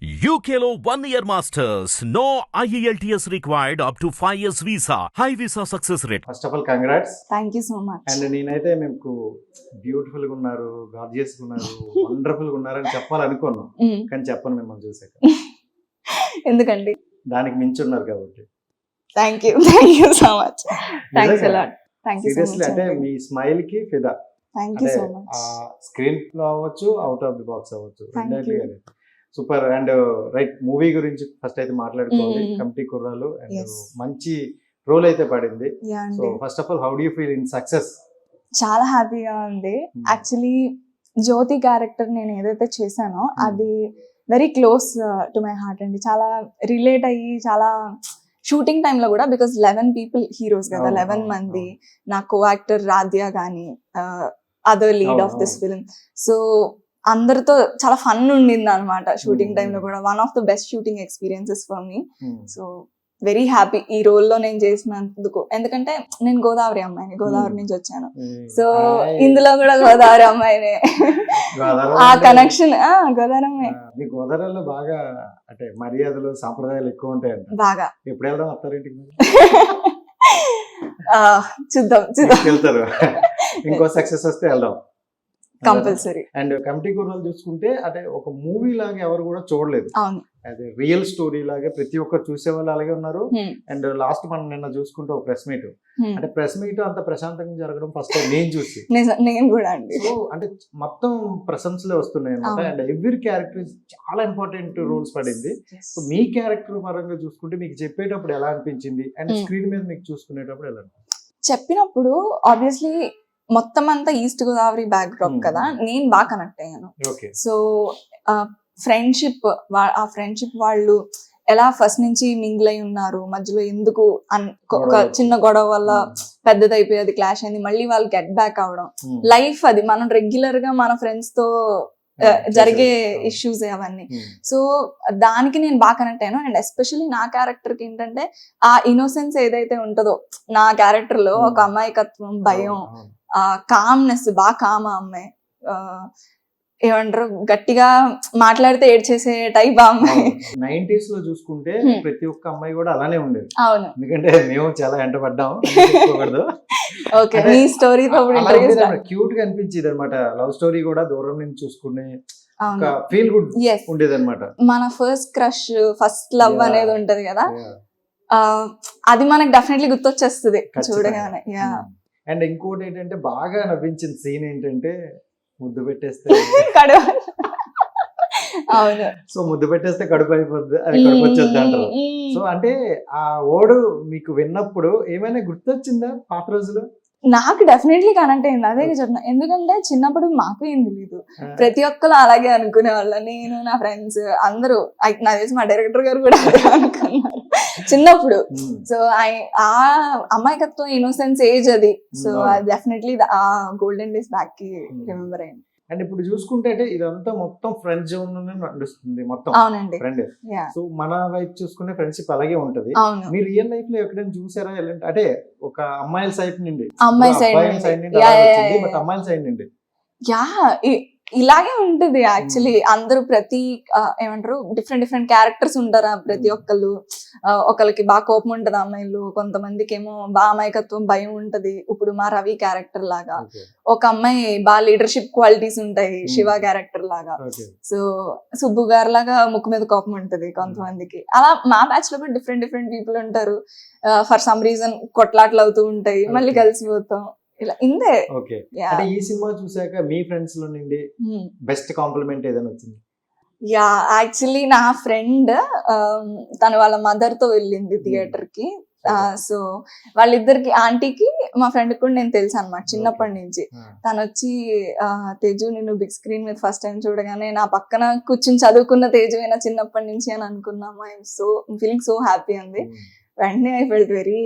UKLO 1 year masters. No IELTS required up to 5 years visa. High visa success rate. First of all congrats. Thank you so much. And నేనైతే మీకు beautiful గా ఉన్నారు, gorgeous గా ఉన్నారు, wonderful గా ఉన్నారు అని చెప్పాలనుకున్నాను, కానీ చెప్పను మిమ్మల్ని చూసాక. ఎందుకండి? దానికి మించి ఉన్నారు కాబట్టి. Thank you so much. Thanks a lot. Thank you so seriously, much. అంటే మీ స్మైల్ కి ఫిదా. Thank you so much. Screen లో అవ్వచ్చు, అవుట్ ఆఫ్ ది బాక్స్ అవ్వచ్చు, Thank you. Super. And right, movie గురించి ఫస్ట్ అయితే మాట్లాడుకోవాలి. Mm. Committee Kurrollu and Yes. మంచి రోల్ అయితే పడింది. యా సో అండి, first of all, how do you feel in success? చాలా హ్యాపీగా ఉంది. యాక్చువల్లీ జ్యోతి క్యారెక్టర్ నేను ఏదైతే చేశానో అది very close to my heart అండి. చాలా రిలేట్ అయ్యి, చాలా షూటింగ్ టైంలో కూడా, బికాస్ 11 people హీరోస్ కదా, 11 మంది. నా కో యాక్టర్ రాధ్య కానీ other lead of this film. So అందరితో చాలా ఫన్ ఉండింది అనమాట షూటింగ్ టైంలో కూడా. One of the best shooting experiences for me. So very happy ఈ రోల్లో నేను చేసినందుకు. ఎందుకంటే నేను గోదావరి అమ్మాయిని, గోదావరి నుంచి వచ్చాను. సో ఇందులో కూడా గోదావరి అమ్మాయినే. ఆ కనెక్షన్ గోదావరి అమ్మాయి. మీ గోదావరిలో బాగా అంటే మర్యాదలు, సాంప్రదాయాలు ఎక్కువ ఉంటాయంట. బాగా ఎప్పుడు వెళ్దాం అత్తారింటికి? చూద్దాం వెళ్తారు. ఇంకో సక్సెస్ వస్తే వెళ్దాం కంపల్సరీ. అండ్ కమిటీ కుర్రాలు చూసుకుంటే అంటే ఒక మూవీ లాగా ఎవరు కూడా చూడలేదు. అవును, అది రియల్ స్టోరీ లాగా ప్రతి ఒక్కరు చూసే వాళ్ళు అలాగే ఉన్నారు. అండ్ లాస్ట్ మనం నిన్న చూసుకుంటే ఒక ప్రెస్ మీట్, అంటే ప్రెస్ మీట్ అంత ప్రశాంతంగా జరగడం ఫస్ట్ టైం నేను చూసి. నేను కూడా అండి. సో అంటే మొత్తం ప్రశంసలే వస్తున్నాయి అనమాట. అండ్ ఎవ్రీ క్యారెక్టర్ చాలా ఇంపార్టెంట్ రోల్స్ పడింది. సో మీ క్యారెక్టర్ పరంగా చూసుకుంటే మీకు చెప్పేటప్పుడు ఎలా అనిపించింది, అండ్ స్క్రీన్ మీద మీకు చూసుకునేటప్పుడు ఎలా అనిపించింది? చెప్పినప్పుడు ఆబ్వియస్లీ మొత్తం అంతా ఈస్ట్ గోదావరి బ్యాక్ డ్రాప్ కదా, నేను బాగా కనెక్ట్ అయ్యాను. ఓకే. సో ఫ్రెండ్షిప్, ఆ ఫ్రెండ్షిప్ వాళ్ళు ఎలా ఫస్ట్ నుంచి మింగిల్ అయి ఉన్నారు, మధ్యలో ఎందుకు ఒక చిన్న గొడవ వల్ల పెద్దదైపోయి అది క్లాష్ అయింది, మళ్ళీ వాళ్ళు గెట్ బ్యాక్ అవడం. లైఫ్ అది మనం రెగ్యులర్ గా మన ఫ్రెండ్స్ తో జరిగే ఇష్యూస్ అవన్నీ. సో దానికి నేను బాగా కనెక్ట్ అయ్యాను. అండ్ ఎస్పెషల్లీ నా క్యారెక్టర్ కి ఏంటంటే ఆ ఇన్నోసెన్స్ ఏదైతే ఉంటుందో నా క్యారెక్టర్ లో, ఒక అమాయకత్వం, భయం, ఆ కామ్నెస్, బాగా కామ్ అమ్మాయి. ఏమంటారు, గట్టిగా మాట్లాడితే ఏడ్చేసే టైప్ ఆ అమ్మాయి. 90s లో చూసుకుంటే ప్రతి ఒక్క అమ్మాయి కూడా అలానే ఉండేది. అవును, ఎందుకంటే మేము చాలా ఎంటపడ్డాం. ఓకే, మీ స్టోరీ క్యూట్ గా అనిపించేది అనమాట. లవ్ స్టోరీ కూడా దూరం నుంచి చూసుకునే ఫీల్ గుడ్ ఉండేది అనమాట. మన ఫస్ట్ క్రష్, ఫస్ట్ లవ్ అనేది ఉంటది కదా, అది మనకు డెఫినెట్లీ గుర్తొచ్చేస్తుంది చూడగానే. అండ్ ఇంకోటి ఏంటంటే బాగా నవ్వించిన సీన్ ఏంటంటే ముద్దు పెట్టేస్తే అవును. సో ముద్దు పెట్టేస్తే కడుపు అయిపోద్ది, అది కడుపు వచ్చేద్ది అంటారు. సో అంటే ఆ ఓడు మీకు విన్నప్పుడు ఏమైనా గుర్తొచ్చిందా పాత రోజులు? నాకు డెఫినెట్లీ కనెక్ట్ అయింది, అదే చెప్తున్నా. ఎందుకంటే చిన్నప్పుడు మాకు ఏం తెలీదు, ప్రతి ఒక్కరు అలాగే అనుకునే వాళ్ళ. నేను, నా ఫ్రెండ్స్ అందరూ, నాకు తెలిసి మా డైరెక్టర్ గారు కూడా అదే అనుకున్నారు చిన్నప్పుడు. సో ఆ అమాయకత్వం, ఇన్నోసెన్స్ ఏజ్ అది. సో డెఫినెట్లీ ఆ గోల్డెన్ డేస్ బ్యాక్ కి రిమెంబర్ అయింది. అండ్ ఇప్పుడు చూసుకుంటే అంటే ఇదంతా మొత్తం ఫ్రెండ్ జోన్ నడుస్తుంది మొత్తం. అవునండి, ఫ్రెండ్. సో మన వైపు చూసుకునే ఫ్రెండ్షిప్ అలాగే ఉంటది. అవును. మీరు రియల్ లైఫ్ లో ఎక్కడైనా చూసారా? అంటే ఒక అమ్మాయిల సైడ్ నుండి, అమ్మాయి సైడ్ బట్ అమ్మాయిల సైడ్ నుండి ఇలాగే ఉంటుంది యాక్చువల్లీ. అందరూ ప్రతి ఏమంటారు, డిఫరెంట్ క్యారెక్టర్స్ ఉంటారా ప్రతి ఒక్కళ్ళు. ఒకరికి బాగా కోపం ఉంటది అమ్మాయిలు, కొంతమందికి ఏమో బాగా అమాయకత్వం, భయం ఉంటది. ఇప్పుడు మా రవి క్యారెక్టర్ లాగా ఒక అమ్మాయి బాగా లీడర్షిప్ క్వాలిటీస్ ఉంటాయి, శివ క్యారెక్టర్ లాగా. సో సుబ్బు గారు లాగా ముక్కు మీద కోపం ఉంటది కొంతమందికి. అలా మా బ్యాచ్ లో కూడా డిఫరెంట్ పీపుల్ ఉంటారు. ఫర్ సమ్ రీజన్ కొట్లాట్లు అవుతూ ఉంటాయి, మళ్ళీ కలిసిపోతాం. ఇలా ఇందే. ఓకే. అంటే ఈ సినిమా చూసాక మీ ఫ్రెండ్స్ లో నుండి బెస్ట్ కాంప్లిమెంట్ ఏదైనా వచ్చింది? యా, యాక్చువల్లీ నా ఫ్రెండ్ తను వాళ్ళ మదర్ తో వెళ్ళింది థియేటర్ కి. సో వాళ్ళిద్దరికి, ఆంటీకి మా ఫ్రెండ్ కూడా నేను తెలుసు అనమాట చిన్నప్పటి నుంచి. తను వచ్చి, తేజు నిన్ను బిగ్ స్క్రీన్ మీద ఫస్ట్ టైం చూడగానే నా పక్కన కూర్చుని చదువుకున్న తేజువేనా చిన్నప్పటి నుంచి అని అనుకున్నాము. ఐఎమ్ ఫీలింగ్ సో హ్యాపీ అంది. వెంటనే ఐ ఫెల్ట్ వెరీ